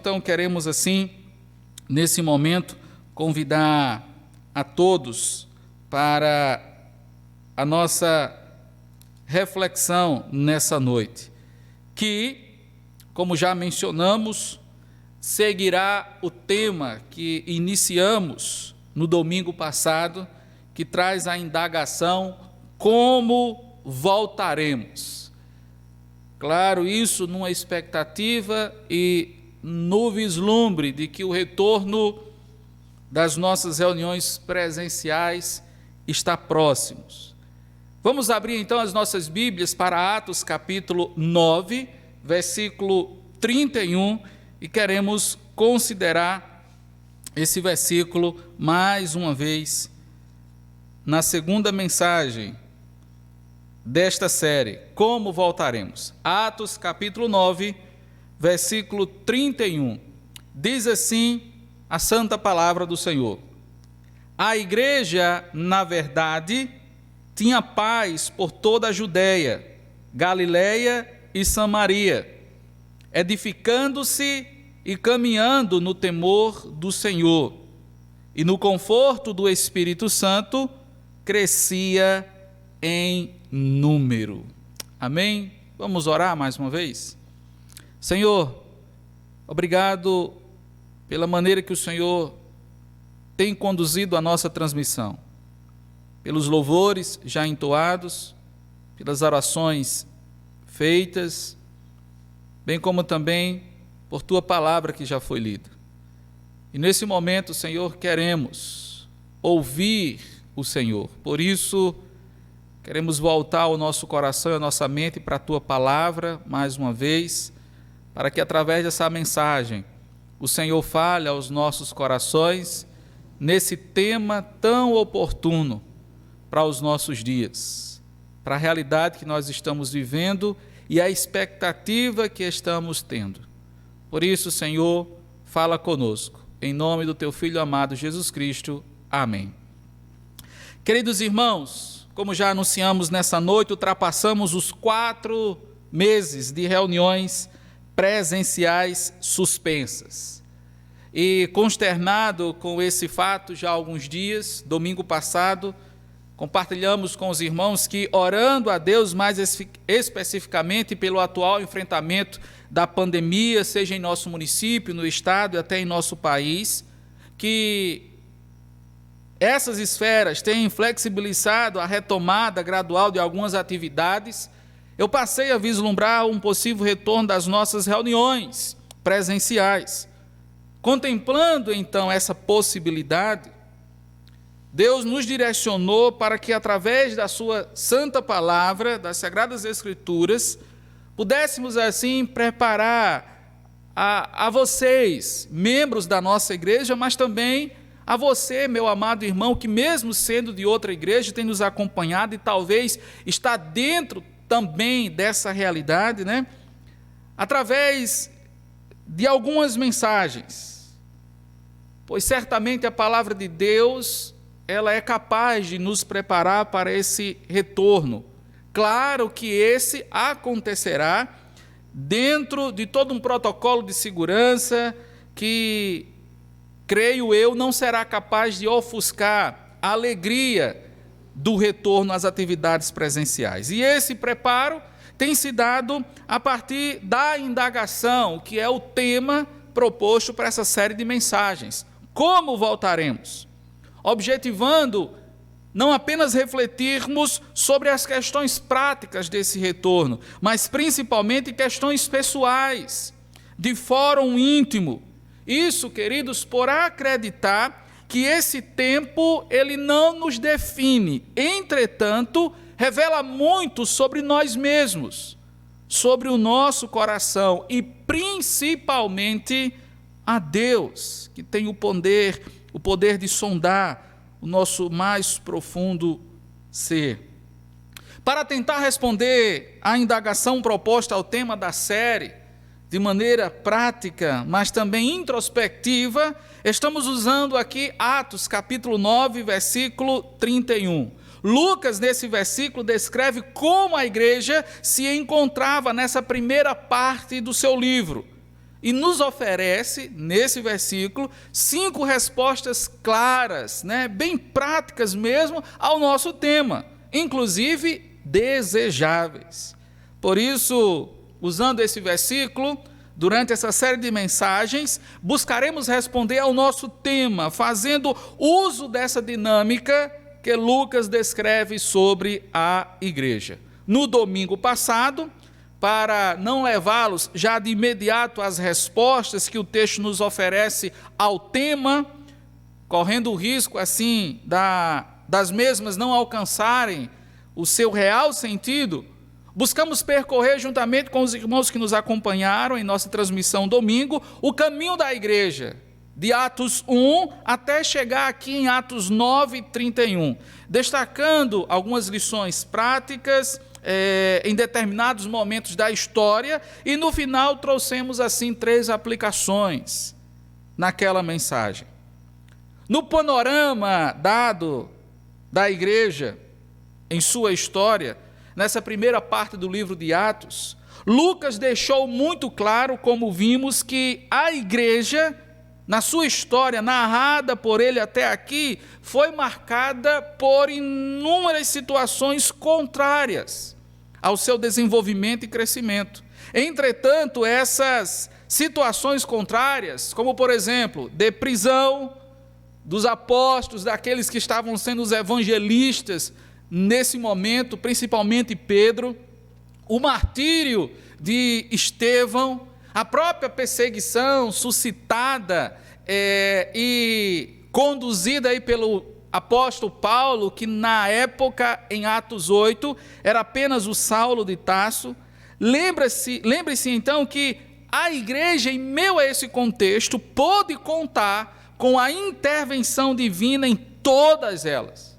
Então queremos assim, nesse momento, convidar a todos para a nossa reflexão nessa noite, que, como já mencionamos, seguirá o tema que iniciamos no domingo passado, que traz a indagação: como voltaremos? Claro, isso numa expectativa e no vislumbre de que o retorno das nossas reuniões presenciais está próximo. Vamos abrir então as nossas Bíblias para Atos capítulo 9, versículo 31, e queremos considerar esse versículo mais uma vez na segunda mensagem desta série, Como Voltaremos? Atos capítulo 9, versículo 31, diz assim a santa palavra do Senhor: a igreja, na verdade, tinha paz por toda a Judeia, Galileia e Samaria, edificando-se e caminhando no temor do Senhor, e no conforto do Espírito Santo, crescia em número. Amém? Vamos orar mais uma vez? Senhor, obrigado pela maneira que o Senhor tem conduzido a nossa transmissão, pelos louvores já entoados, pelas orações feitas, bem como também por Tua palavra que já foi lida. E nesse momento, Senhor, queremos ouvir o Senhor. Por isso, queremos voltar o nosso coração e a nossa mente para a Tua palavra mais uma vez, para que através dessa mensagem o Senhor fale aos nossos corações nesse tema tão oportuno para os nossos dias, para a realidade que nós estamos vivendo e a expectativa que estamos tendo. Por isso, Senhor, fala conosco, em nome do Teu Filho amado Jesus Cristo. Amém. Queridos irmãos, como já anunciamos nessa noite, ultrapassamos os 4 meses de reuniões presenciais suspensas. E consternado com esse fato já há alguns dias, domingo passado, compartilhamos com os irmãos que, orando a Deus mais especificamente pelo atual enfrentamento da pandemia, seja em nosso município, no estado e até em nosso país, que essas esferas têm flexibilizado a retomada gradual de algumas atividades, eu passei a vislumbrar um possível retorno das nossas reuniões presenciais. Contemplando então essa possibilidade, Deus nos direcionou para que, através da sua santa palavra, das Sagradas Escrituras, pudéssemos assim preparar a vocês, membros da nossa igreja, mas também a você, meu amado irmão, que mesmo sendo de outra igreja, tem nos acompanhado e talvez está dentro também dessa realidade, né? Através de algumas mensagens, pois certamente a palavra de Deus, ela é capaz de nos preparar para esse retorno. Claro que esse acontecerá dentro de todo um protocolo de segurança que, creio eu, não será capaz de ofuscar a alegria do retorno às atividades presenciais. E esse preparo tem se dado a partir da indagação, que é o tema proposto para essa série de mensagens. Como voltaremos? Objetivando não apenas refletirmos sobre as questões práticas desse retorno, mas principalmente questões pessoais, de fórum íntimo. Isso, queridos, por acreditar que esse tempo ele não nos define, entretanto, revela muito sobre nós mesmos, sobre o nosso coração e principalmente a Deus, que tem o poder de sondar o nosso mais profundo ser. Para tentar responder à indagação proposta ao tema da série, de maneira prática, mas também introspectiva, estamos usando aqui Atos capítulo 9, versículo 31. Lucas, nesse versículo, descreve como a igreja se encontrava nessa primeira parte do seu livro. e nos oferece, nesse versículo, 5 respostas claras, bem práticas mesmo, ao nosso tema, inclusive desejáveis. Por isso, usando esse versículo, durante essa série de mensagens, buscaremos responder ao nosso tema, fazendo uso dessa dinâmica que Lucas descreve sobre a igreja. No domingo passado, para não levá-los já de imediato às respostas que o texto nos oferece ao tema, correndo o risco, assim, das mesmas não alcançarem o seu real sentido, buscamos percorrer, juntamente com os irmãos que nos acompanharam em nossa transmissão domingo, o caminho da igreja, de Atos 1 até chegar aqui em Atos 9, 31, destacando algumas lições práticas, em determinados momentos da história, e no final trouxemos assim 3 aplicações naquela mensagem. No panorama dado da igreja em sua história, nessa primeira parte do livro de Atos, Lucas deixou muito claro, como vimos, que a igreja, na sua história narrada por ele até aqui, foi marcada por inúmeras situações contrárias ao seu desenvolvimento e crescimento. Entretanto, essas situações contrárias, como por exemplo, de prisão dos apóstolos, daqueles que estavam sendo os evangelistas nesse momento, principalmente Pedro, o martírio de Estevão, a própria perseguição suscitada e conduzida aí pelo apóstolo Paulo, que na época, em Atos 8, era apenas o Saulo de Tarso. Lembre-se então que a igreja, em meio a esse contexto, pôde contar com a intervenção divina em todas elas,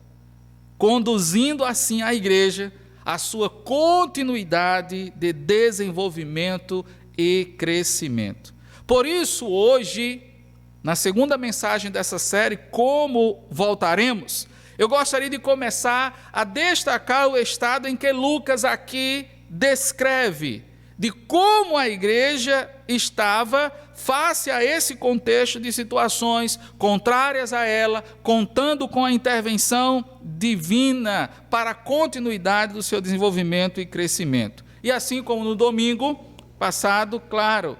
conduzindo assim a igreja à sua continuidade de desenvolvimento e crescimento. Por isso, hoje, na segunda mensagem dessa série, Como Voltaremos, eu gostaria de começar a destacar o estado em que Lucas aqui descreve de como a igreja estava face a esse contexto de situações contrárias a ela, contando com a intervenção divina para a continuidade do seu desenvolvimento e crescimento. E assim como no domingo passado, claro,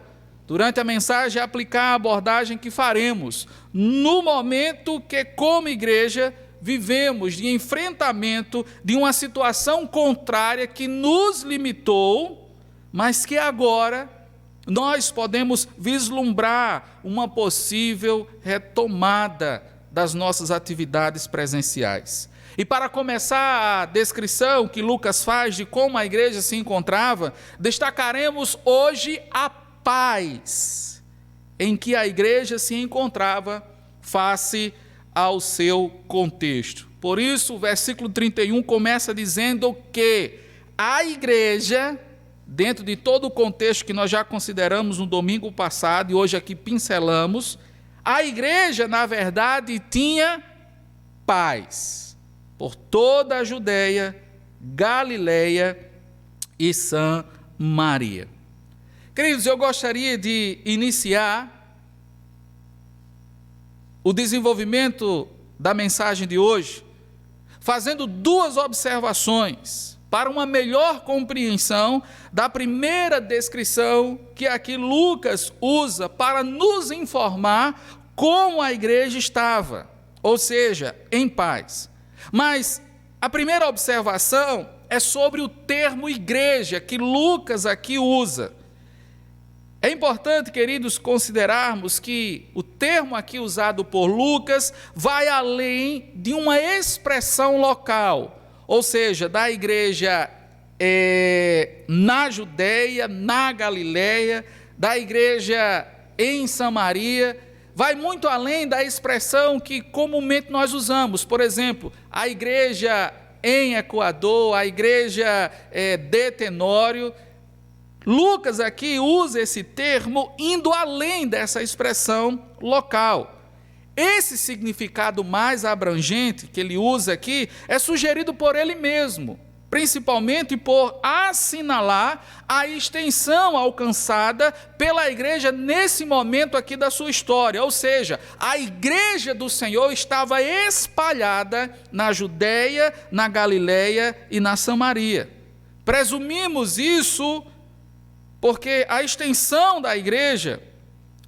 durante a mensagem, aplicar a abordagem que faremos no momento que, como igreja, vivemos de enfrentamento de uma situação contrária que nos limitou, mas que agora nós podemos vislumbrar uma possível retomada das nossas atividades presenciais. E para começar a descrição que Lucas faz de como a igreja se encontrava, destacaremos hoje a paz em que a igreja se encontrava face ao seu contexto. Por isso, o versículo 31 começa dizendo que a igreja, dentro de todo o contexto que nós já consideramos no domingo passado e hoje aqui pincelamos, a igreja, na verdade, tinha paz por toda a Judeia, Galileia e Samaria. Queridos, eu gostaria de iniciar o desenvolvimento da mensagem de hoje fazendo 2 observações para uma melhor compreensão da primeira descrição que aqui Lucas usa para nos informar como a igreja estava, ou seja, em paz. Mas a primeira observação é sobre o termo igreja que Lucas aqui usa. É importante, queridos, considerarmos que o termo aqui usado por Lucas vai além de uma expressão local, ou seja, da igreja na Judeia, na Galileia, da igreja em Samaria, vai muito além da expressão que comumente nós usamos. Por exemplo, a igreja em Equador, a igreja de Tenório. Lucas aqui usa esse termo indo além dessa expressão local. Esse significado mais abrangente que ele usa aqui é sugerido por ele mesmo, principalmente por assinalar a extensão alcançada pela igreja nesse momento aqui da sua história. Ou seja, a igreja do Senhor estava espalhada na Judéia, na Galileia e na Samaria. Presumimos isso porque a extensão da igreja,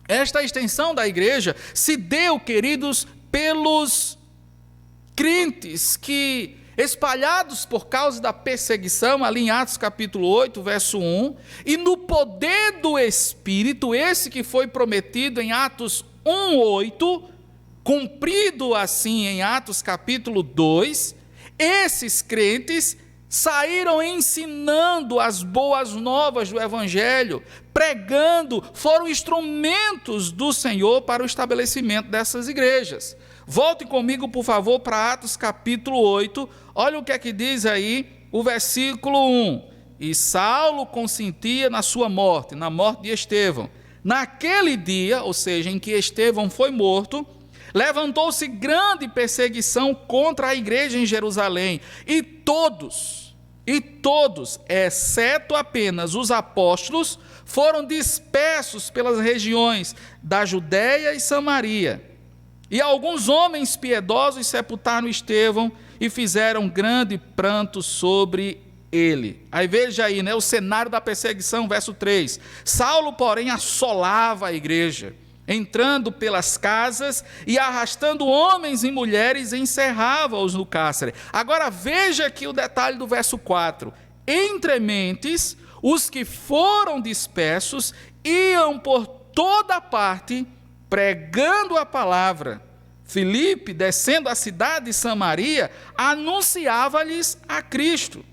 esta extensão da igreja se deu, queridos, pelos crentes que, espalhados por causa da perseguição, ali em Atos capítulo 8, verso 1, e no poder do Espírito, esse que foi prometido em Atos 1:8, cumprido assim em Atos capítulo 2, esses crentes saíram ensinando as boas novas do Evangelho, pregando, foram instrumentos do Senhor para o estabelecimento dessas igrejas. Volte comigo, por favor, para Atos capítulo 8, olha o que é que diz aí o versículo 1. E Saulo consentia na sua morte, na morte de Estevão. Naquele dia, ou seja, em que Estevão foi morto, levantou-se grande perseguição contra a igreja em Jerusalém, e todos, exceto apenas os apóstolos, foram dispersos pelas regiões da Judéia e Samaria. E alguns homens piedosos sepultaram Estevão e fizeram grande pranto sobre ele. Aí veja aí, o cenário da perseguição, verso 3. Saulo, porém, assolava a igreja, entrando pelas casas e arrastando homens e mulheres, encerrava-os no cárcere. Agora veja aqui o detalhe do verso 4. Entre mentes, os que foram dispersos iam por toda parte pregando a palavra. Filipe, descendo a cidade de Samaria, anunciava-lhes a Cristo.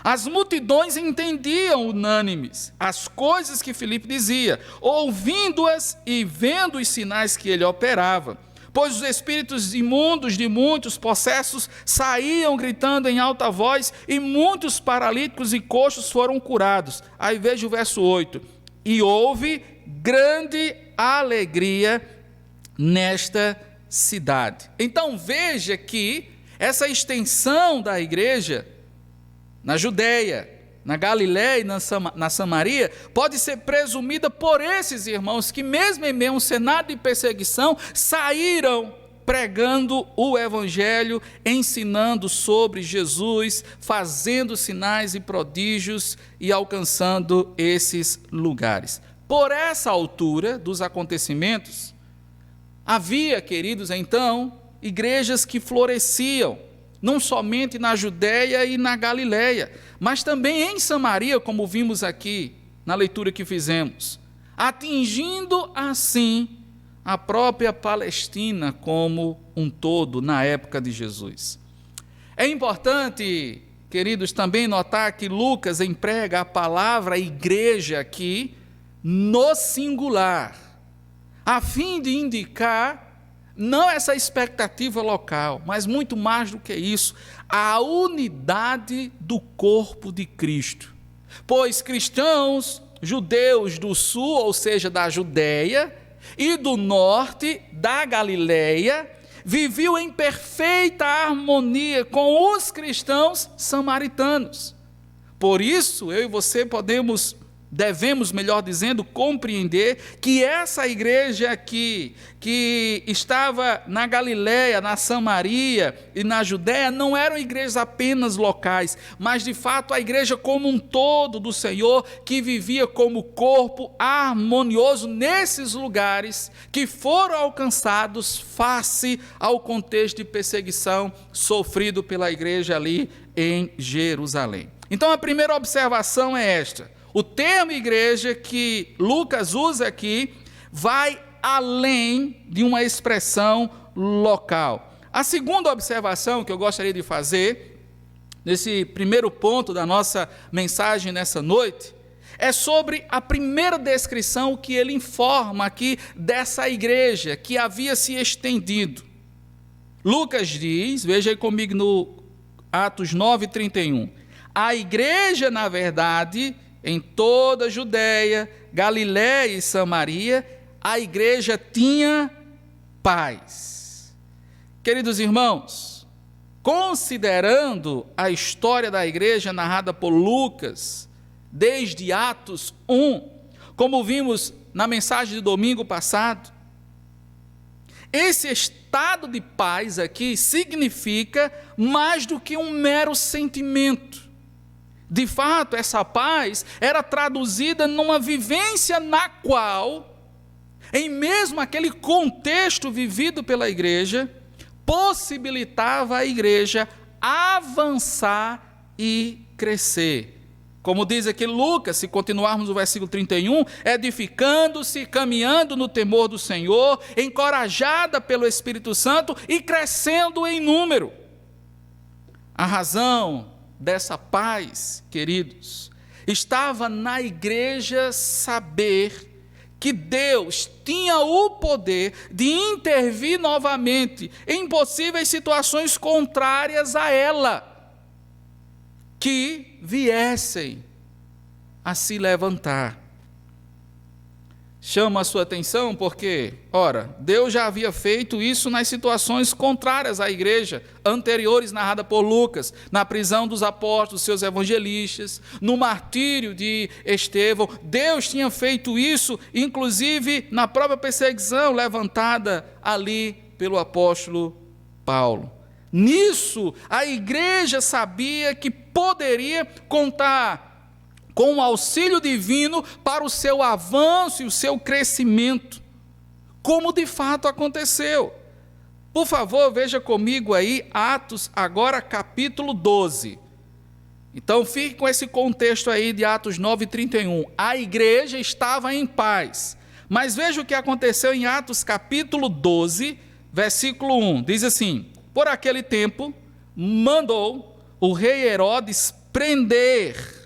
As multidões entendiam unânimes as coisas que Filipe dizia, ouvindo-as e vendo os sinais que ele operava. Pois os espíritos imundos de muitos possessos saíam gritando em alta voz, e muitos paralíticos e coxos foram curados. Aí veja o verso 8. E houve grande alegria nesta cidade. Então veja que essa extensão da igreja na Judéia, na Galiléia e na Samaria, pode ser presumida por esses irmãos que, mesmo em meio a um cenário de perseguição, saíram pregando o Evangelho, ensinando sobre Jesus, fazendo sinais e prodígios e alcançando esses lugares. Por essa altura dos acontecimentos, havia, queridos, então, igrejas que floresciam, não somente na Judéia e na Galiléia, mas também em Samaria, como vimos aqui na leitura que fizemos, atingindo assim a própria Palestina como um todo na época de Jesus. É importante, queridos, também notar que Lucas emprega a palavra igreja aqui no singular, a fim de indicar não essa expectativa local, mas muito mais do que isso, a unidade do corpo de Cristo. Pois cristãos, judeus do sul, ou seja, da Judéia, e do norte, da Galileia, viviam em perfeita harmonia com os cristãos samaritanos. Por isso, eu e você devemos, melhor dizendo, compreender que essa igreja aqui, que estava na Galiléia, na Samaria e na Judéia, não eram igrejas apenas locais, mas de fato a igreja como um todo do Senhor, que vivia como corpo harmonioso nesses lugares que foram alcançados face ao contexto de perseguição sofrido pela igreja ali em Jerusalém. Então a primeira observação é esta: o termo igreja que Lucas usa aqui vai além de uma expressão local. A segunda observação que eu gostaria de fazer, nesse primeiro ponto da nossa mensagem nessa noite, é sobre a primeira descrição que ele informa aqui dessa igreja que havia se estendido. Lucas diz, veja aí comigo no Atos 9:31, a igreja, na verdade, em toda a Judéia, Galiléia e Samaria, a igreja tinha paz. Queridos irmãos, considerando a história da igreja narrada por Lucas, desde Atos 1, como vimos na mensagem de domingo passado, esse estado de paz aqui significa mais do que um mero sentimento. De fato, essa paz era traduzida numa vivência na qual, em mesmo aquele contexto vivido pela igreja, possibilitava a igreja avançar e crescer. Como diz aqui Lucas, se continuarmos no versículo 31, edificando-se, caminhando no temor do Senhor, encorajada pelo Espírito Santo e crescendo em número. A razão dessa paz, queridos, estava na igreja saber que Deus tinha o poder de intervir novamente em possíveis situações contrárias a ela, que viessem a se levantar. Chama a sua atenção porque, ora, Deus já havia feito isso nas situações contrárias à igreja, anteriores narradas por Lucas, na prisão dos apóstolos, seus evangelistas, no martírio de Estevão. Deus tinha feito isso, inclusive na própria perseguição levantada ali pelo apóstolo Paulo. Nisso, a igreja sabia que poderia contar com o auxílio divino para o seu avanço e o seu crescimento, como de fato aconteceu. Por favor, veja comigo aí Atos, agora capítulo 12. Então fique com esse contexto aí de Atos 9:31. A igreja estava em paz, mas veja o que aconteceu em Atos capítulo 12, versículo 1. Diz assim: por aquele tempo, mandou o rei Herodes prender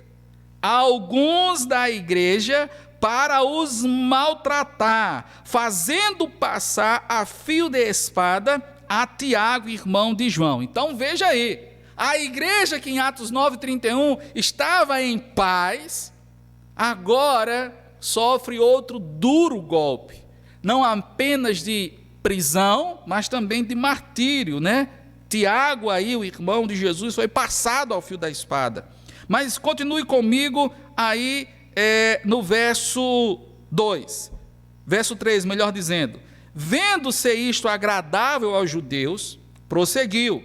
alguns da igreja para os maltratar, fazendo passar a fio de espada a Tiago, irmão de João. Então veja aí, a igreja que em Atos 9:31 estava em paz, agora sofre outro duro golpe, não apenas de prisão, mas também de martírio, né? Tiago aí, o irmão de Jesus, foi passado ao fio da espada. Mas continue comigo aí no verso 2, verso 3, melhor dizendo: vendo-se isto agradável aos judeus, prosseguiu,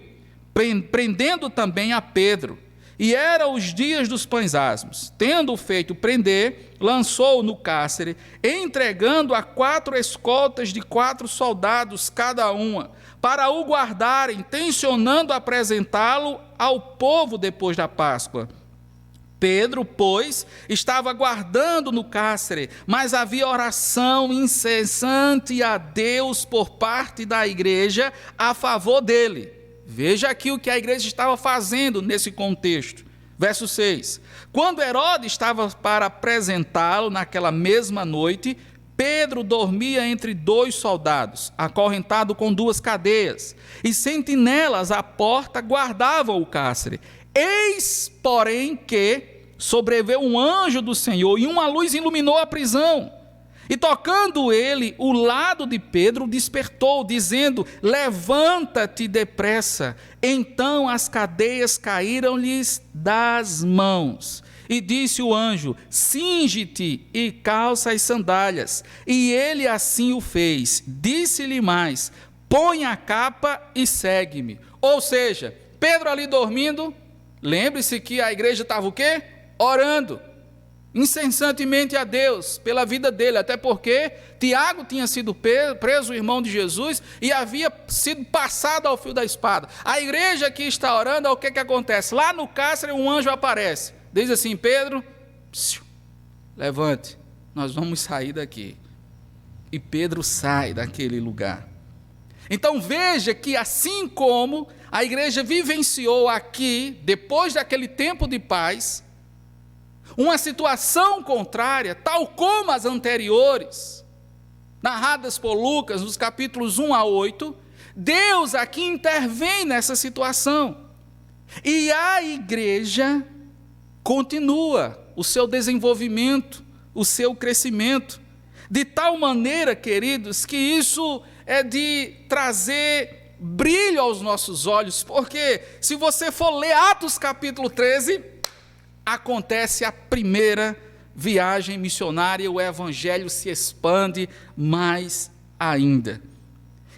prendendo também a Pedro. E eram os dias dos pães asmos. Tendo feito prender, lançou-o no cárcere, entregando a 4 escoltas de 4 soldados cada uma, para o guardarem, tencionando apresentá-lo ao povo depois da Páscoa. Pedro, pois, estava aguardando no cárcere, mas havia oração incessante a Deus por parte da igreja a favor dele. Veja aqui o que a igreja estava fazendo nesse contexto. Verso 6. Quando Herodes estava para apresentá-lo naquela mesma noite, Pedro dormia entre 2 soldados, acorrentado com 2 cadeias, e sentinelas à porta guardavam o cárcere. Eis, porém, que sobreveio um anjo do Senhor e uma luz iluminou a prisão. E tocando ele o lado de Pedro, despertou, dizendo: levanta-te depressa. Então as cadeias caíram-lhes das mãos. E disse o anjo: cinge-te e calça as sandálias. E ele assim o fez. Disse-lhe mais: põe a capa e segue-me. Ou seja, Pedro ali dormindo, lembre-se que a igreja estava o quê? Orando incessantemente a Deus pela vida dele, até porque Tiago tinha sido preso, o irmão de Jesus, e havia sido passado ao fio da espada. A igreja aqui está orando, o que acontece? Lá no cárcere um anjo aparece, diz assim: Pedro, levante, nós vamos sair daqui. E Pedro sai daquele lugar. Então veja que assim como a igreja vivenciou aqui, depois daquele tempo de paz, uma situação contrária, tal como as anteriores, narradas por Lucas, nos capítulos 1 a 8, Deus aqui intervém nessa situação. E a igreja continua o seu desenvolvimento, o seu crescimento, de tal maneira, queridos, que isso é de trazer brilho aos nossos olhos, porque se você for ler Atos capítulo 13, acontece a primeira viagem missionária, o evangelho se expande mais ainda.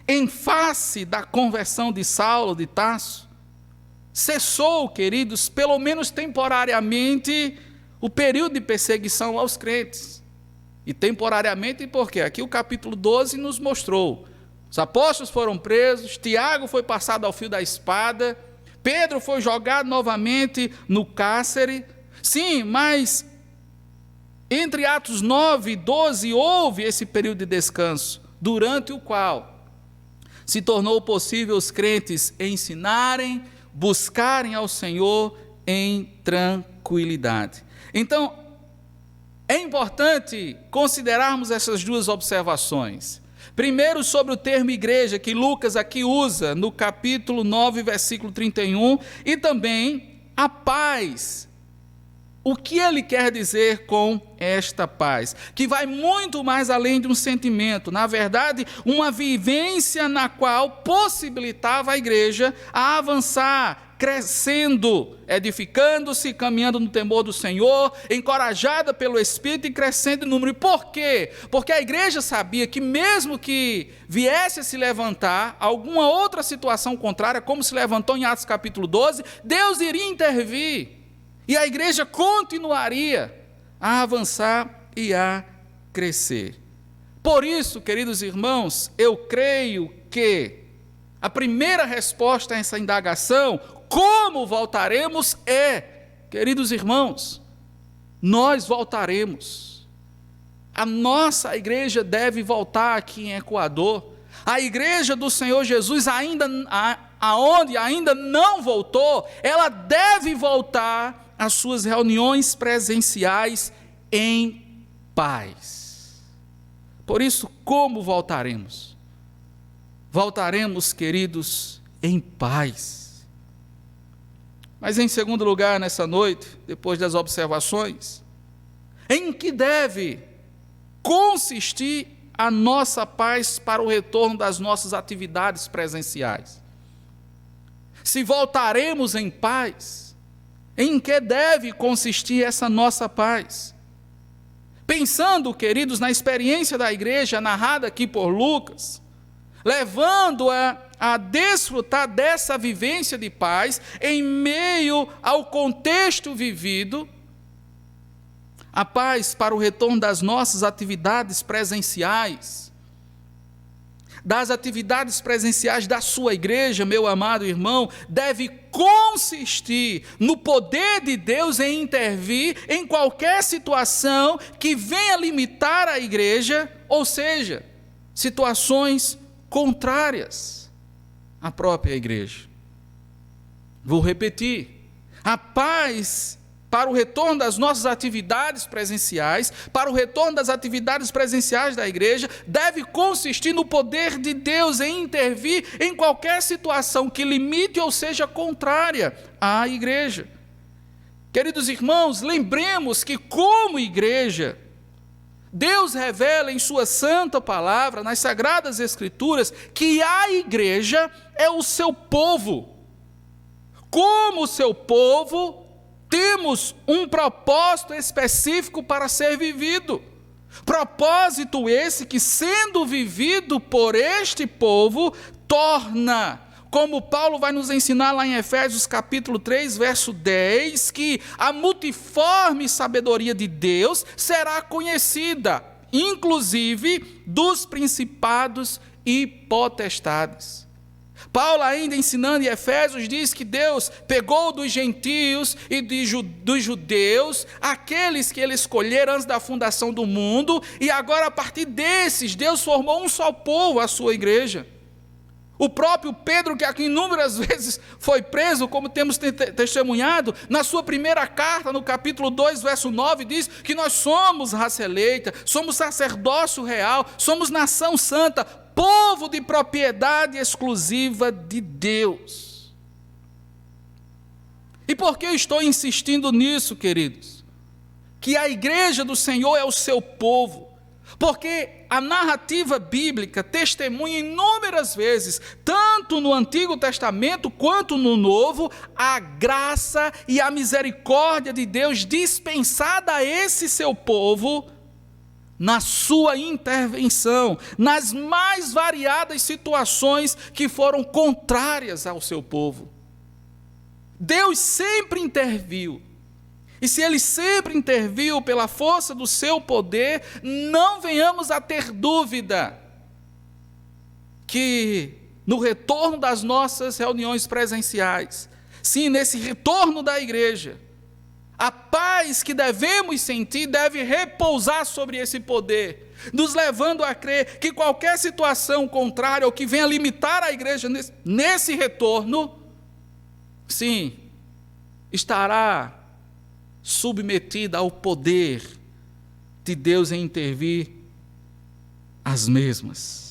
Em face da conversão de Saulo de Tarso, cessou, queridos, pelo menos temporariamente, o período de perseguição aos crentes. E temporariamente porque aqui o capítulo 12 nos mostrou. Os apóstolos foram presos, Tiago foi passado ao fio da espada, Pedro foi jogado novamente no cárcere. Sim, mas entre Atos 9 e 12 houve esse período de descanso, durante o qual se tornou possível os crentes ensinarem, buscarem ao Senhor em tranquilidade. Então, é importante considerarmos essas duas observações. Primeiro, sobre o termo igreja, que Lucas aqui usa no capítulo 9, versículo 31, e também a paz. O que ele quer dizer com esta paz? Que vai muito mais além de um sentimento, na verdade, uma vivência na qual possibilitava a igreja a avançar, crescendo, edificando-se, caminhando no temor do Senhor, encorajada pelo Espírito e crescendo em número. Por quê? Porque a igreja sabia que mesmo que viesse a se levantar alguma outra situação contrária, como se levantou em Atos capítulo 12, Deus iria intervir. E a igreja continuaria a avançar e a crescer. Por isso, queridos irmãos, eu creio que a primeira resposta a essa indagação, como voltaremos, queridos irmãos, nós voltaremos. A nossa igreja deve voltar aqui em Equador. A igreja do Senhor Jesus, aonde ainda não voltou, ela deve voltar às suas reuniões presenciais em paz. Por isso, como voltaremos? Voltaremos, queridos, em paz. Mas em segundo lugar, nessa noite, depois das observações, em que deve consistir a nossa paz para o retorno das nossas atividades presenciais? Se voltaremos em paz, em que deve consistir essa nossa paz? Pensando, queridos, na experiência da igreja narrada aqui por Lucas, levando-a a desfrutar dessa vivência de paz em meio ao contexto vivido, a paz para o retorno das nossas atividades presenciais, das atividades presenciais da sua igreja, meu amado irmão, deve consistir no poder de Deus em intervir em qualquer situação que venha limitar a igreja, ou seja, situações contrárias à própria igreja. Vou repetir: a paz para o retorno das nossas atividades presenciais, para o retorno das atividades presenciais da igreja, deve consistir no poder de Deus em intervir em qualquer situação que limite ou seja contrária à igreja. Queridos irmãos, lembremos que como igreja, Deus revela em sua santa palavra, nas sagradas escrituras, que a igreja é o seu povo. Como seu povo, temos um propósito específico para ser vivido. Propósito esse que, sendo vivido por este povo, torna, como Paulo vai nos ensinar lá em Efésios capítulo 3, verso 10, que a multiforme sabedoria de Deus será conhecida, inclusive dos principados e potestades. Paulo, ainda ensinando em Efésios, diz que Deus pegou dos gentios e dos judeus, aqueles que ele escolheu antes da fundação do mundo, e agora a partir desses, Deus formou um só povo, a sua igreja. O próprio Pedro, que aqui inúmeras vezes foi preso, como temos testemunhado, na sua primeira carta, no capítulo 2, verso 9, diz que nós somos raça eleita, somos sacerdócio real, somos nação santa, povo de propriedade exclusiva de Deus. E por que eu estou insistindo nisso, queridos? Que a igreja do Senhor é o seu povo. Porque a narrativa bíblica testemunha inúmeras vezes, tanto tanto no Antigo Testamento quanto no Novo, a graça e a misericórdia de Deus dispensada a esse seu povo, na sua intervenção, nas mais variadas situações que foram contrárias ao seu povo. Deus sempre interviu. E se Ele sempre interviu pela força do seu poder, não venhamos a ter dúvida que no retorno das nossas reuniões presenciais, sim, nesse retorno da igreja, a paz que devemos sentir deve repousar sobre esse poder, nos levando a crer que qualquer situação contrária ou que venha limitar a igreja nesse retorno, sim, estará submetida ao poder de Deus em intervir as mesmas.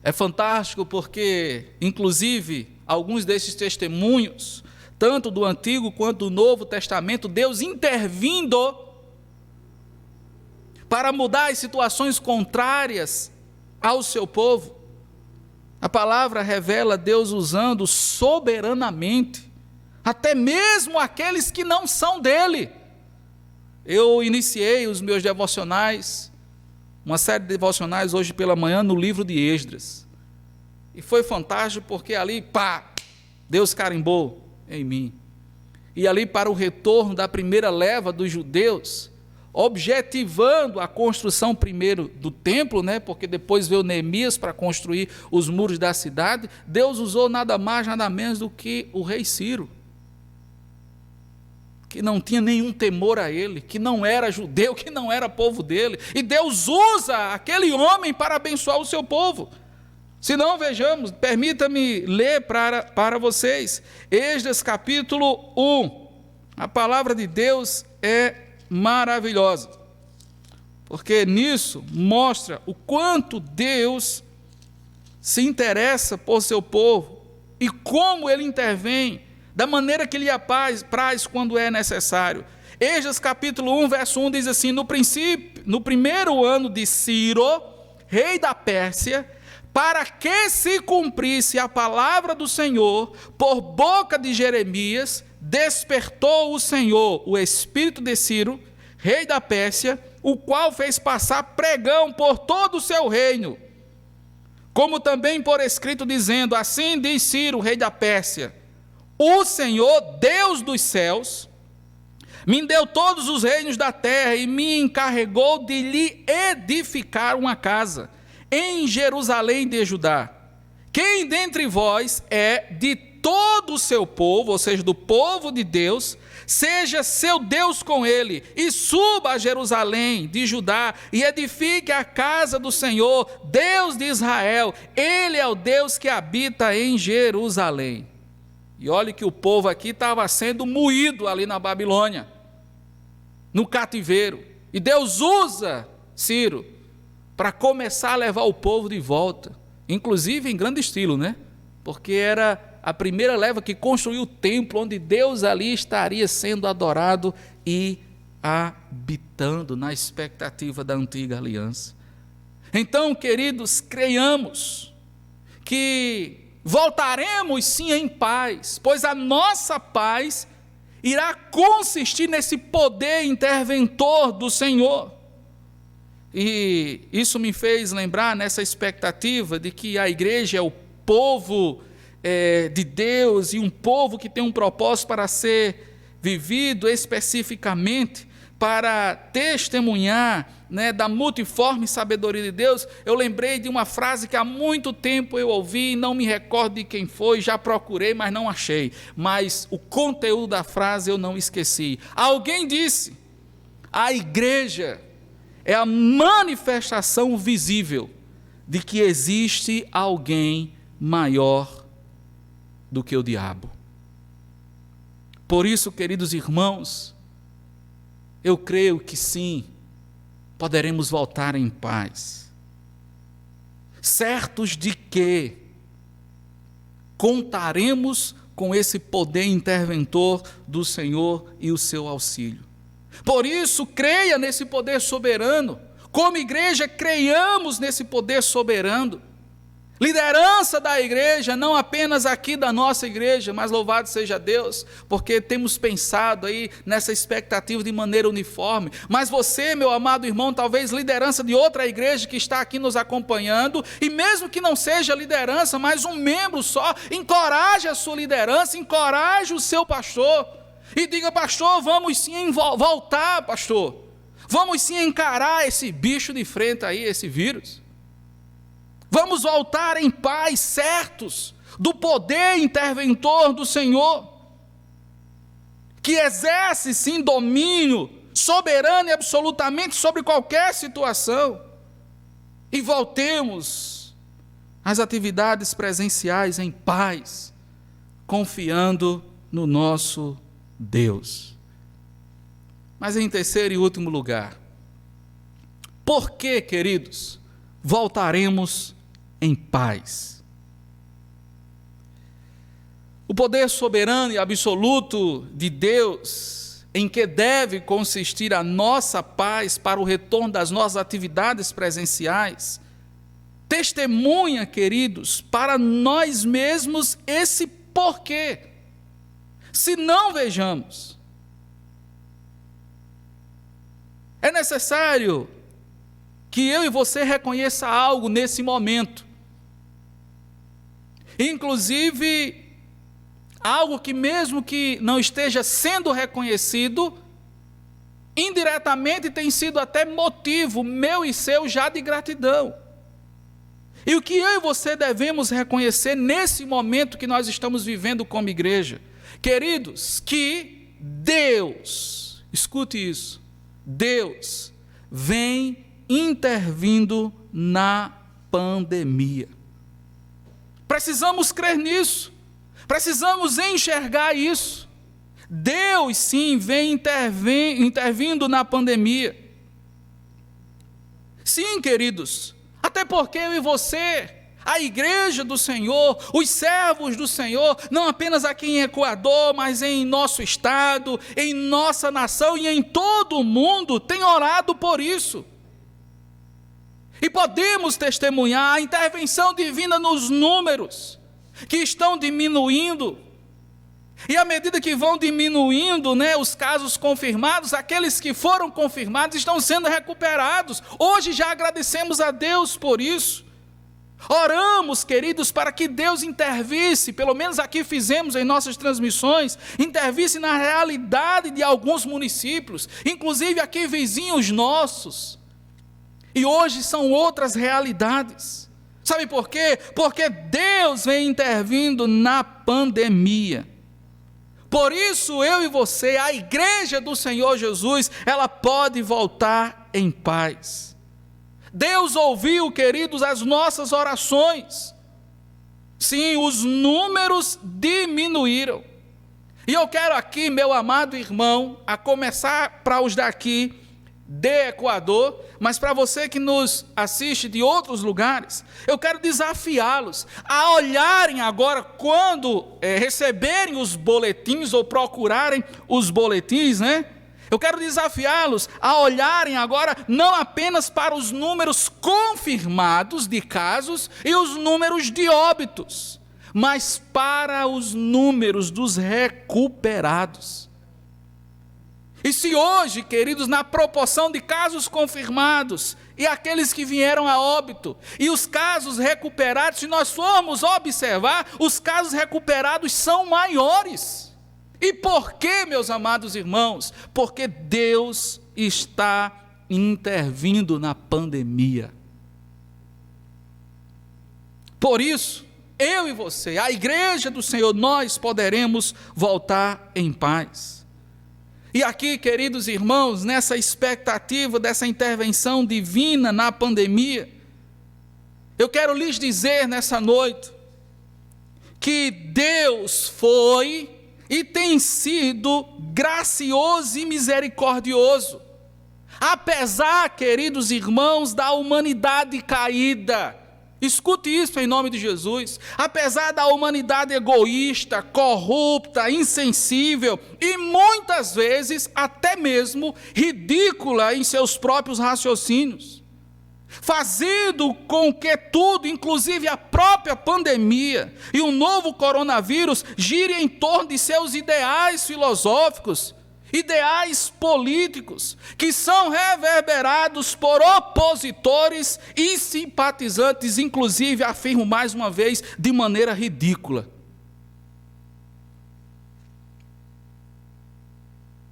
É fantástico porque, inclusive, alguns desses testemunhos, tanto do Antigo quanto do Novo Testamento, Deus intervindo para mudar as situações contrárias ao seu povo. A palavra revela Deus usando soberanamente até mesmo aqueles que não são dele. Eu iniciei os meus devocionais, uma série de devocionais hoje pela manhã no livro de Esdras. E foi fantástico porque ali, Deus carimbou em mim. E ali para o retorno da primeira leva dos judeus, objetivando a construção primeiro do templo, porque depois veio Neemias para construir os muros da cidade, Deus usou nada mais, nada menos do que o rei Ciro, que não tinha nenhum temor a ele, que não era judeu, que não era povo dele, e Deus usa aquele homem para abençoar o seu povo. Se não, vejamos, permita-me ler para vocês, Esdras capítulo 1, a palavra de Deus é maravilhosa, porque nisso mostra o quanto Deus se interessa por seu povo, e como ele intervém, da maneira que lhe apraz quando é necessário. Esdras capítulo 1, verso 1 diz assim: no primeiro ano de Ciro, rei da Pérsia, para que se cumprisse a palavra do Senhor, por boca de Jeremias, despertou o Senhor o espírito de Ciro, rei da Pérsia, o qual fez passar pregão por todo o seu reino, como também por escrito, dizendo: assim diz Ciro, rei da Pérsia, o Senhor, Deus dos céus, me deu todos os reinos da terra e me encarregou de lhe edificar uma casa em Jerusalém de Judá. Quem dentre vós é de todo o seu povo, ou seja, do povo de Deus, seja seu Deus com ele, e suba a Jerusalém de Judá, e edifique a casa do Senhor, Deus de Israel. Ele é o Deus que habita em Jerusalém. E olhe que o povo aqui estava sendo moído ali na Babilônia, no cativeiro. E Deus usa Ciro para começar a levar o povo de volta, inclusive em grande estilo, porque era a primeira leva que construiu o templo, onde Deus ali estaria sendo adorado e habitando na expectativa da antiga aliança. Então, queridos, creiamos que voltaremos sim em paz, pois a nossa paz irá consistir nesse poder interventor do Senhor. E isso me fez lembrar nessa expectativa de que a igreja é o povo de Deus, e um povo que tem um propósito para ser vivido especificamente, para testemunhar da multiforme sabedoria de Deus. Eu lembrei de uma frase que há muito tempo eu ouvi, não me recordo de quem foi, já procurei, mas não achei, mas o conteúdo da frase eu não esqueci. Alguém disse: a igreja é a manifestação visível de que existe alguém maior do que o diabo. Por isso, queridos irmãos, eu creio que sim, poderemos voltar em paz, certos de que contaremos com esse poder interventor do Senhor e o seu auxílio. Por isso, creia nesse poder soberano. Como igreja, creiamos nesse poder soberano. Liderança da igreja, não apenas aqui da nossa igreja, mas louvado seja Deus, porque temos pensado aí nessa expectativa de maneira uniforme. Mas você, meu amado irmão, talvez liderança de outra igreja que está aqui nos acompanhando, e mesmo que não seja liderança, mas um membro só, encoraje a sua liderança, encoraje o seu pastor, e diga: pastor, vamos sim voltar, pastor, vamos sim encarar esse bicho de frente aí, esse vírus. Vamos voltar em paz, certos do poder interventor do Senhor, que exerce sim domínio soberano e absolutamente sobre qualquer situação. E voltemos às atividades presenciais em paz, confiando no nosso Deus. Mas em terceiro e último lugar, por que, queridos, voltaremos em paz? O poder soberano e absoluto de Deus, em que deve consistir a nossa paz para o retorno das nossas atividades presenciais, testemunha, queridos, para nós mesmos esse porquê. Se não vejamos, é necessário que eu e você reconheça algo nesse momento, inclusive algo que mesmo que não esteja sendo reconhecido, indiretamente tem sido até motivo meu e seu já de gratidão. E o que eu e você devemos reconhecer nesse momento que nós estamos vivendo como igreja, queridos, que Deus, escute isso, Deus vem intervindo na pandemia. Precisamos crer nisso, precisamos enxergar isso. Deus sim vem intervindo na pandemia. Sim, queridos, até porque eu e você, a igreja do Senhor, os servos do Senhor, não apenas aqui em Equador, mas em nosso estado, em nossa nação e em todo o mundo, tem orado por isso. E podemos testemunhar a intervenção divina nos números, que estão diminuindo. E à medida que vão diminuindo, os casos confirmados, aqueles que foram confirmados estão sendo recuperados. Hoje já agradecemos a Deus por isso. Oramos, queridos, para que Deus intervisse, pelo menos aqui fizemos em nossas transmissões, intervisse na realidade de alguns municípios, inclusive aqui vizinhos nossos. E hoje são outras realidades. Sabe por quê? Porque Deus vem intervindo na pandemia. Por isso, eu e você, a igreja do Senhor Jesus, ela pode voltar em paz. Deus ouviu, queridos, as nossas orações. Sim, os números diminuíram. E eu quero aqui, meu amado irmão, a começar para os daqui de Equador, mas para você que nos assiste de outros lugares, eu quero desafiá-los a olharem agora, quando receberem os boletins ou procurarem os boletins, Eu quero desafiá-los a olharem agora não apenas para os números confirmados de casos e os números de óbitos, mas para os números dos recuperados. E se hoje, queridos, na proporção de casos confirmados e aqueles que vieram a óbito, e os casos recuperados, se nós formos observar, os casos recuperados são maiores. E por quê, meus amados irmãos? Porque Deus está intervindo na pandemia. Por isso, eu e você, a igreja do Senhor, nós poderemos voltar em paz. E aqui, queridos irmãos, nessa expectativa dessa intervenção divina na pandemia, eu quero lhes dizer nessa noite que Deus foi e tem sido gracioso e misericordioso, apesar, queridos irmãos, da humanidade caída. Escute isso em nome de Jesus. Apesar da humanidade egoísta, corrupta, insensível e muitas vezes até mesmo ridícula em seus próprios raciocínios, fazendo com que tudo, inclusive a própria pandemia e o novo coronavírus, gire em torno de seus ideais filosóficos, ideais políticos, que são reverberados por opositores e simpatizantes, inclusive, afirmo mais uma vez, de maneira ridícula.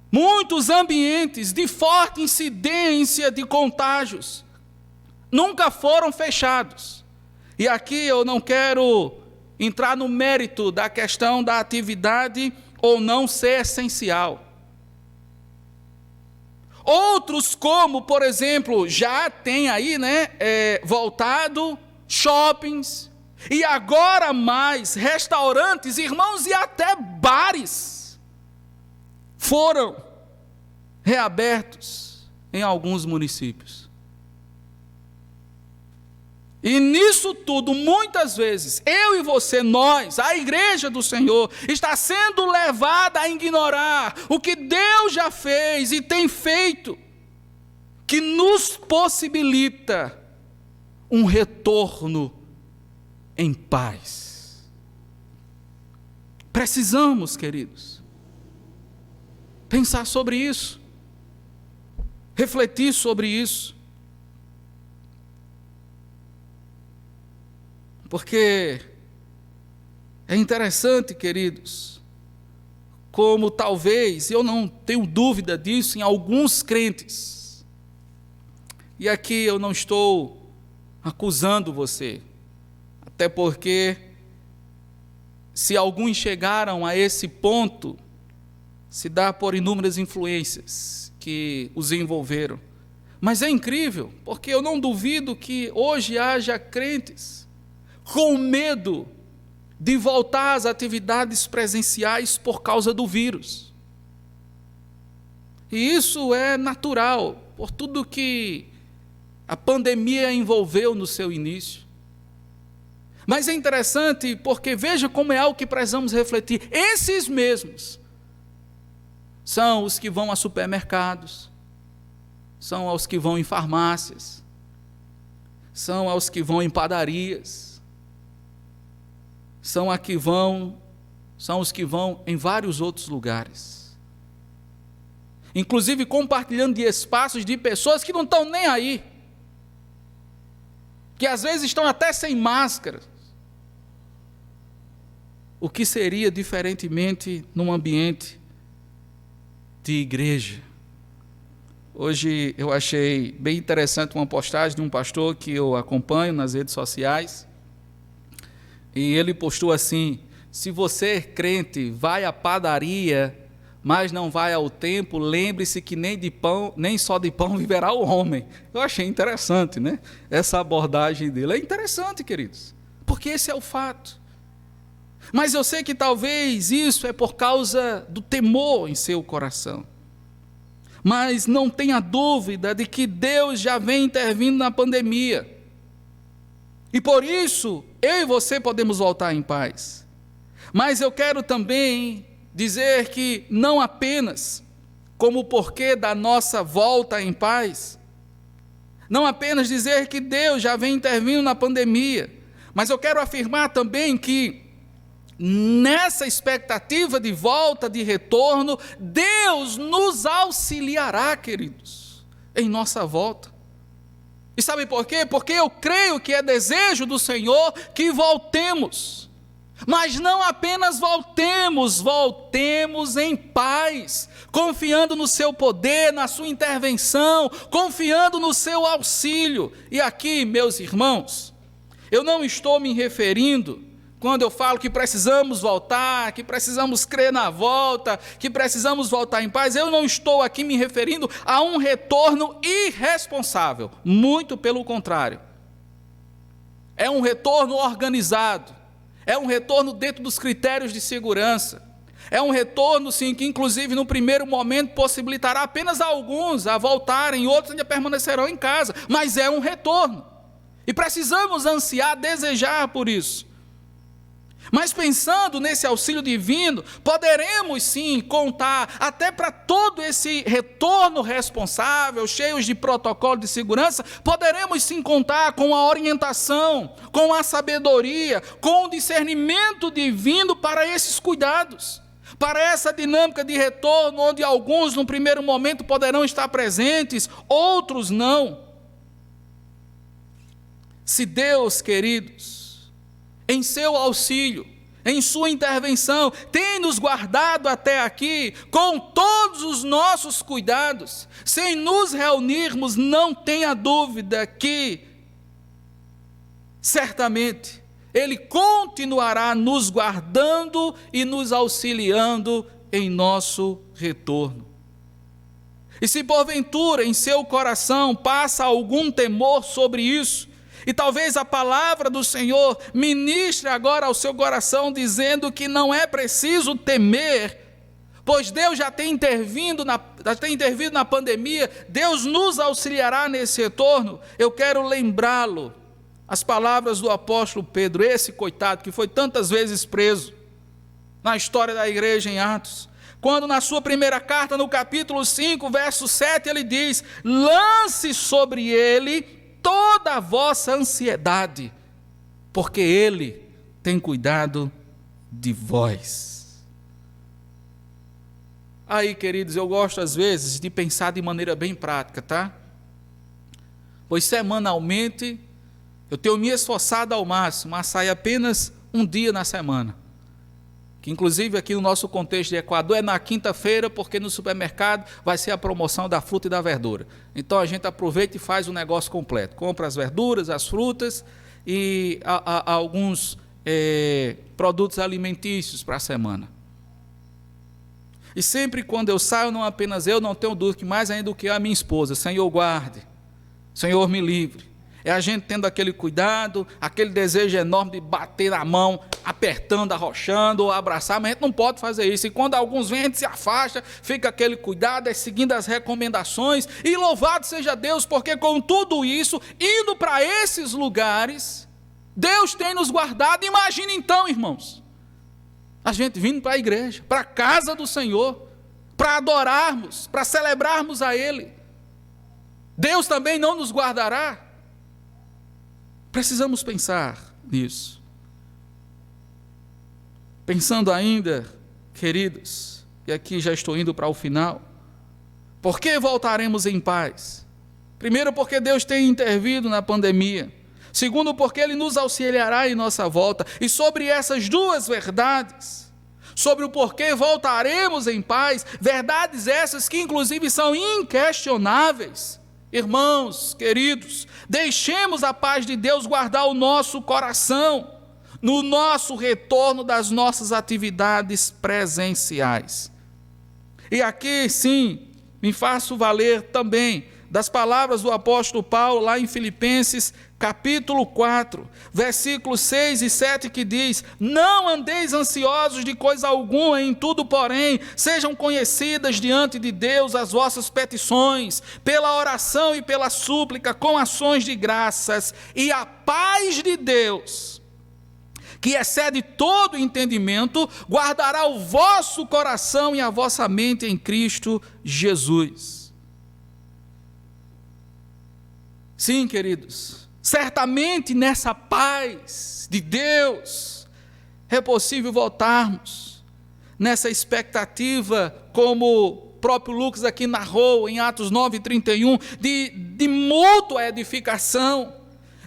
Muitos ambientes de forte incidência de contágios nunca foram fechados. E aqui eu não quero entrar no mérito da questão da atividade ou não ser essencial. Outros, como, por exemplo, já tem aí, voltado shoppings, e agora mais restaurantes, irmãos, e até bares foram reabertos em alguns municípios. E nisso tudo, muitas vezes, eu e você, nós, a igreja do Senhor, está sendo levada a ignorar o que Deus já fez e tem feito, que nos possibilita um retorno em paz. Precisamos, queridos, pensar sobre isso, refletir sobre isso. Porque é interessante, queridos, como talvez, eu não tenho dúvida disso, em alguns crentes, e aqui eu não estou acusando você, até porque, se alguns chegaram a esse ponto, se dá por inúmeras influências que os envolveram. Mas é incrível, porque eu não duvido que hoje haja crentes com medo de voltar às atividades presenciais por causa do vírus. E isso é natural, por tudo que a pandemia envolveu no seu início. Mas é interessante porque veja como é algo que precisamos refletir. Esses mesmos são os que vão a supermercados, são os que vão em farmácias, são os que vão em padarias, são os que vão em vários outros lugares. Inclusive compartilhando de espaços de pessoas que não estão nem aí, que às vezes estão até sem máscara. O que seria diferentemente num ambiente de igreja? Hoje eu achei bem interessante uma postagem de um pastor que eu acompanho nas redes sociais, e ele postou assim: se você é crente, vai à padaria, mas não vai ao templo, lembre-se que nem só de pão viverá o homem. Eu achei interessante, né? Essa abordagem dele é interessante, queridos, porque esse é o fato. Mas eu sei que talvez isso é por causa do temor em seu coração. Mas não tenha dúvida de que Deus já vem intervindo na pandemia. E por isso, eu e você podemos voltar em paz. Mas eu quero também dizer que não apenas como porquê da nossa volta em paz, não apenas dizer que Deus já vem intervindo na pandemia, mas eu quero afirmar também que nessa expectativa de volta, de retorno, Deus nos auxiliará, queridos, em nossa volta. E sabe por quê? Porque eu creio que é desejo do Senhor que voltemos. Mas não apenas voltemos em paz, confiando no seu poder, na sua intervenção, confiando no seu auxílio. E aqui, meus irmãos, eu não estou me referindo, quando eu falo que precisamos voltar, que precisamos crer na volta, que precisamos voltar em paz, eu não estou aqui me referindo a um retorno irresponsável, muito pelo contrário. É um retorno organizado, é um retorno dentro dos critérios de segurança, é um retorno, sim, que inclusive no primeiro momento possibilitará apenas alguns a voltarem, outros ainda permanecerão em casa, mas é um retorno, e precisamos ansiar, desejar por isso. Mas pensando nesse auxílio divino, poderemos sim contar até para todo esse retorno responsável, cheios de protocolo de segurança, poderemos sim contar com a orientação, com a sabedoria, com o discernimento divino para esses cuidados, para essa dinâmica de retorno, onde alguns no primeiro momento poderão estar presentes, outros não. Se Deus, queridos, em seu auxílio, em sua intervenção, tem nos guardado até aqui, com todos os nossos cuidados, sem nos reunirmos, não tenha dúvida que, certamente, Ele continuará nos guardando e nos auxiliando em nosso retorno. E se porventura em seu coração passa algum temor sobre isso, e talvez a palavra do Senhor ministre agora ao seu coração, dizendo que não é preciso temer, pois Deus já tem intervindo na pandemia, Deus nos auxiliará nesse retorno. Eu quero lembrá-lo, as palavras do apóstolo Pedro, esse coitado que foi tantas vezes preso na história da igreja em Atos, quando na sua primeira carta, no capítulo 5, verso 7, ele diz: lance sobre ele toda a vossa ansiedade, porque Ele tem cuidado de vós. Aí, queridos, eu gosto às vezes de pensar de maneira bem prática, tá? Pois semanalmente eu tenho me esforçado ao máximo a sair apenas um dia na semana, que inclusive aqui no nosso contexto de Equador é na quinta-feira, porque no supermercado vai ser a promoção da fruta e da verdura. Então a gente aproveita e faz o negócio completo, compra as verduras, as frutas e alguns produtos alimentícios para a semana. E sempre quando eu saio, não apenas eu, não tenho dúvida que mais ainda do que a minha esposa, Senhor guarde, Senhor me livre. É a gente tendo aquele cuidado, aquele desejo enorme de bater na mão, apertando, arrochando, ou abraçar, mas a gente não pode fazer isso. E quando alguns vêm, a gente se afasta, fica aquele cuidado, seguindo as recomendações, e louvado seja Deus, porque com tudo isso, indo para esses lugares, Deus tem nos guardado. Imagine então, irmãos, a gente vindo para a igreja, para a casa do Senhor, para adorarmos, para celebrarmos a Ele. Deus também não nos guardará? Precisamos pensar nisso. Pensando ainda, queridos, e aqui já estou indo para o final, por que voltaremos em paz? Primeiro, porque Deus tem intervido na pandemia. Segundo, porque Ele nos auxiliará em nossa volta. E sobre essas duas verdades, sobre o porquê voltaremos em paz, verdades essas que inclusive são inquestionáveis, irmãos, queridos, deixemos a paz de Deus guardar o nosso coração no nosso retorno das nossas atividades presenciais. E aqui, sim, me faço valer também das palavras do apóstolo Paulo, lá em Filipenses, capítulo 4, versículos 6 e 7, que diz: não andeis ansiosos de coisa alguma, em tudo, porém, sejam conhecidas diante de Deus as vossas petições, pela oração e pela súplica, com ações de graças, e a paz de Deus, que excede todo entendimento, guardará o vosso coração e a vossa mente em Cristo Jesus. Sim, queridos, certamente nessa paz de Deus é possível voltarmos nessa expectativa, como o próprio Lucas aqui narrou em Atos 9:31, de mútua edificação,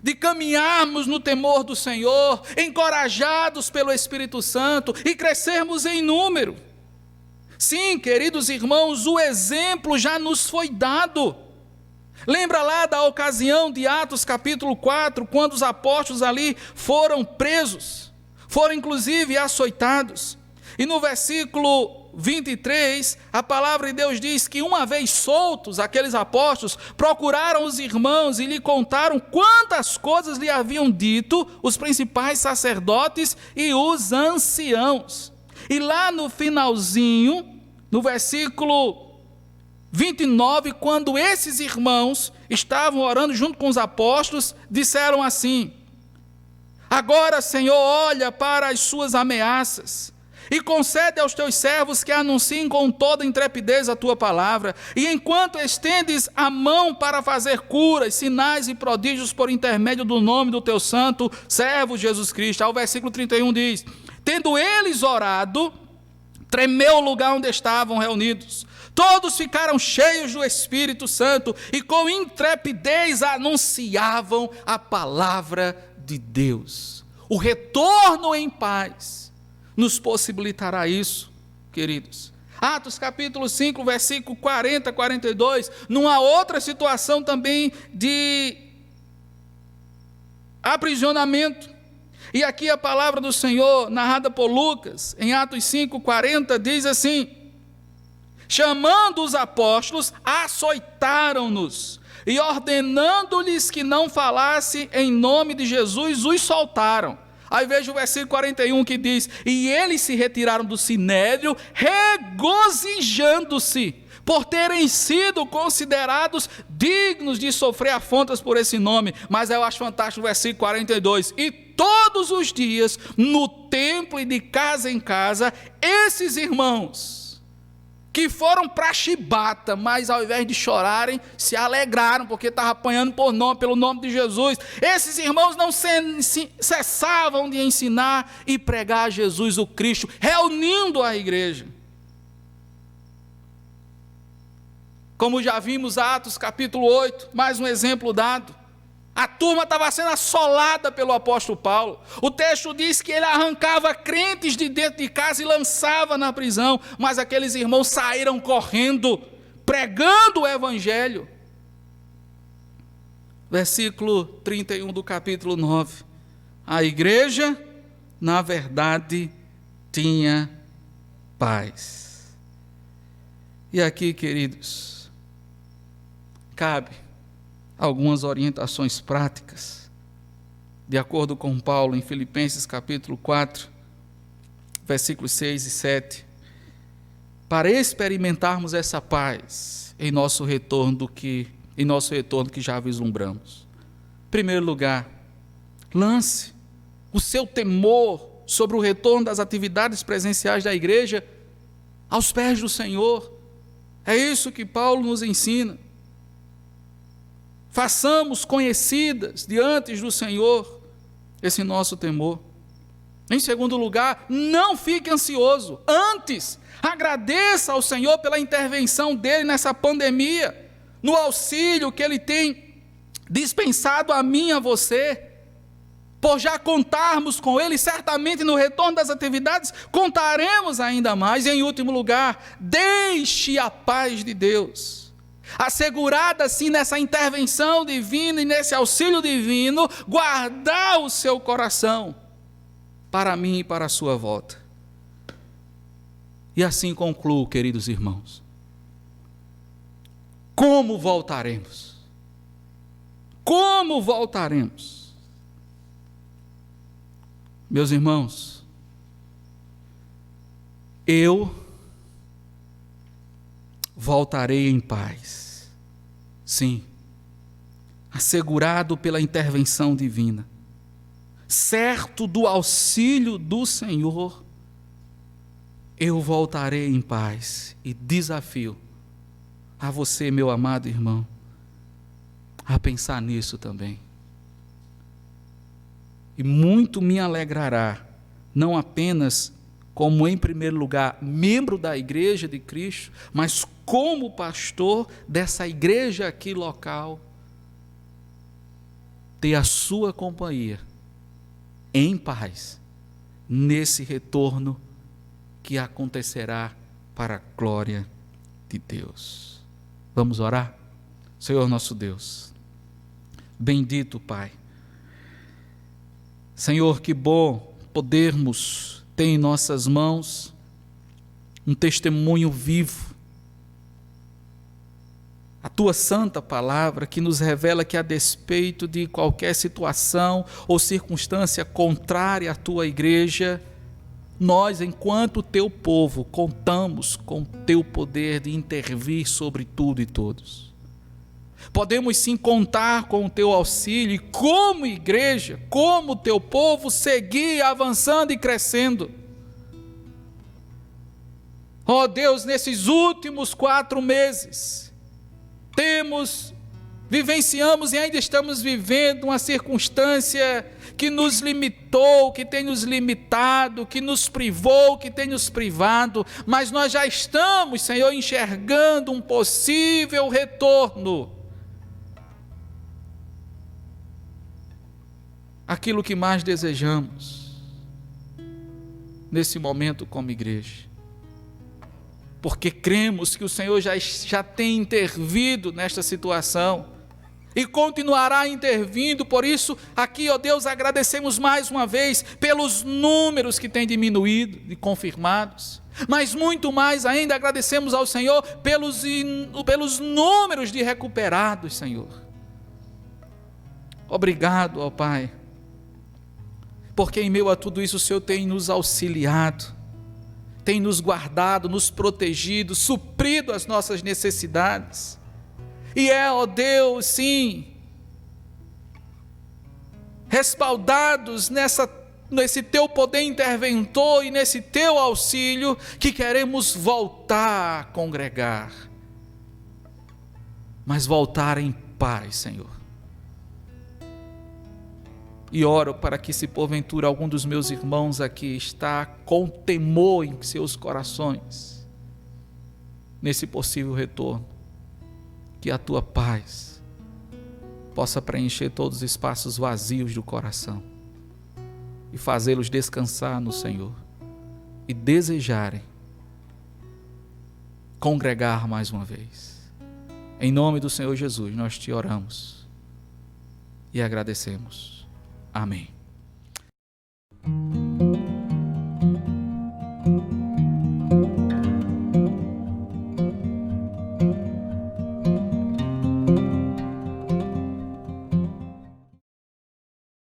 de caminharmos no temor do Senhor, encorajados pelo Espírito Santo e crescermos em número. Sim, queridos irmãos, o exemplo já nos foi dado. Lembra lá da ocasião de Atos capítulo 4, quando os apóstolos ali foram presos, foram inclusive açoitados. E no versículo 23, a palavra de Deus diz que uma vez soltos, aqueles apóstolos procuraram os irmãos e lhe contaram quantas coisas lhe haviam dito os principais sacerdotes e os anciãos. E lá no finalzinho, no versículo 29, quando esses irmãos estavam orando junto com os apóstolos, disseram assim: Agora, Senhor, olha para as suas ameaças e concede aos teus servos que anunciem com toda intrepidez a tua palavra. E enquanto estendes a mão para fazer curas, sinais e prodígios por intermédio do nome do teu santo servo Jesus Cristo. Ao versículo 31 diz: tendo eles orado, tremeu o lugar onde estavam reunidos. Todos ficaram cheios do Espírito Santo e com intrepidez anunciavam a palavra de Deus. O retorno em paz nos possibilitará isso, queridos. Atos capítulo 5, versículo 40, 42, numa outra situação também de aprisionamento. E aqui a palavra do Senhor, narrada por Lucas, em Atos 5, 40, diz assim: chamando os apóstolos, açoitaram-nos, e ordenando-lhes que não falasse em nome de Jesus, os soltaram. Aí veja o versículo 41 que diz: e eles se retiraram do sinédrio, regozijando-se, por terem sido considerados dignos de sofrer afrontas por esse nome. Mas eu acho fantástico o versículo 42, e todos os dias, no templo e de casa em casa, esses irmãos, que foram para a chibata, mas ao invés de chorarem, se alegraram, porque estavam apanhando pelo nome de Jesus. Esses irmãos não cessavam de ensinar e pregar a Jesus o Cristo, reunindo a igreja. Como já vimos, Atos capítulo 8, mais um exemplo dado. A turma estava sendo assolada pelo apóstolo Paulo. O texto diz que ele arrancava crentes de dentro de casa e lançava na prisão. Mas aqueles irmãos saíram correndo, pregando o evangelho. Versículo 31 do capítulo 9. A igreja, na verdade, tinha paz. E aqui, queridos, cabe algumas orientações práticas, de acordo com Paulo em Filipenses capítulo 4, versículos 6 e 7, para experimentarmos essa paz em nosso retorno que já vislumbramos. Em primeiro lugar, lance o seu temor sobre o retorno das atividades presenciais da igreja aos pés do Senhor. É isso que Paulo nos ensina. Façamos conhecidas diante do Senhor esse nosso temor. Em segundo lugar, não fique ansioso. Antes, agradeça ao Senhor pela intervenção dele nessa pandemia, no auxílio que ele tem dispensado a mim e a você. Por já contarmos com ele, certamente no retorno das atividades contaremos ainda mais. E em último lugar, deixe a paz de Deus, assegurada assim nessa intervenção divina e nesse auxílio divino, guardar o seu coração para mim e para a sua volta. E assim concluo, queridos irmãos. Como voltaremos? Como voltaremos? Meus irmãos, eu voltarei em paz, sim, assegurado pela intervenção divina, certo do auxílio do Senhor, eu voltarei em paz. E desafio a você, meu amado irmão, a pensar nisso também. E muito me alegrará, não apenas como, em primeiro lugar, membro da igreja de Cristo, mas como pastor dessa igreja aqui local, ter a sua companhia em paz, nesse retorno que acontecerá para a glória de Deus. Vamos orar? Senhor nosso Deus, bendito Pai, Senhor, que bom podermos ter em nossas mãos um testemunho vivo, a Tua santa palavra que nos revela que, a despeito de qualquer situação ou circunstância contrária à Tua igreja, nós, enquanto Teu povo, contamos com Teu poder de intervir sobre tudo e todos. Podemos sim contar com o teu auxílio e, como igreja, como teu povo, seguir avançando e crescendo. Ó Deus, nesses últimos 4 meses, vivenciamos e ainda estamos vivendo uma circunstância que nos limitou, que tem nos limitado, que nos privou, que tem nos privado, mas nós já estamos, Senhor, enxergando um possível retorno. Aquilo que mais desejamos nesse momento como igreja. Porque cremos que o Senhor já tem intervido nesta situação e continuará intervindo. Por isso, aqui, ó Deus, agradecemos mais uma vez pelos números que têm diminuído e confirmados, mas muito mais ainda agradecemos ao Senhor pelos números de recuperados, Senhor. Obrigado, ó Pai, porque em meio a tudo isso o Senhor tem nos auxiliado, tem nos guardado, nos protegido, suprido as nossas necessidades. E ó Deus, sim, respaldados nesse teu poder interventor e nesse teu auxílio, que queremos voltar a congregar, mas voltar em paz, Senhor. E oro para que, se porventura algum dos meus irmãos aqui está com temor em seus corações, nesse possível retorno, que a tua paz possa preencher todos os espaços vazios do coração e fazê-los descansar no Senhor e desejarem congregar mais uma vez. Em nome do Senhor Jesus nós te oramos e agradecemos. Amém.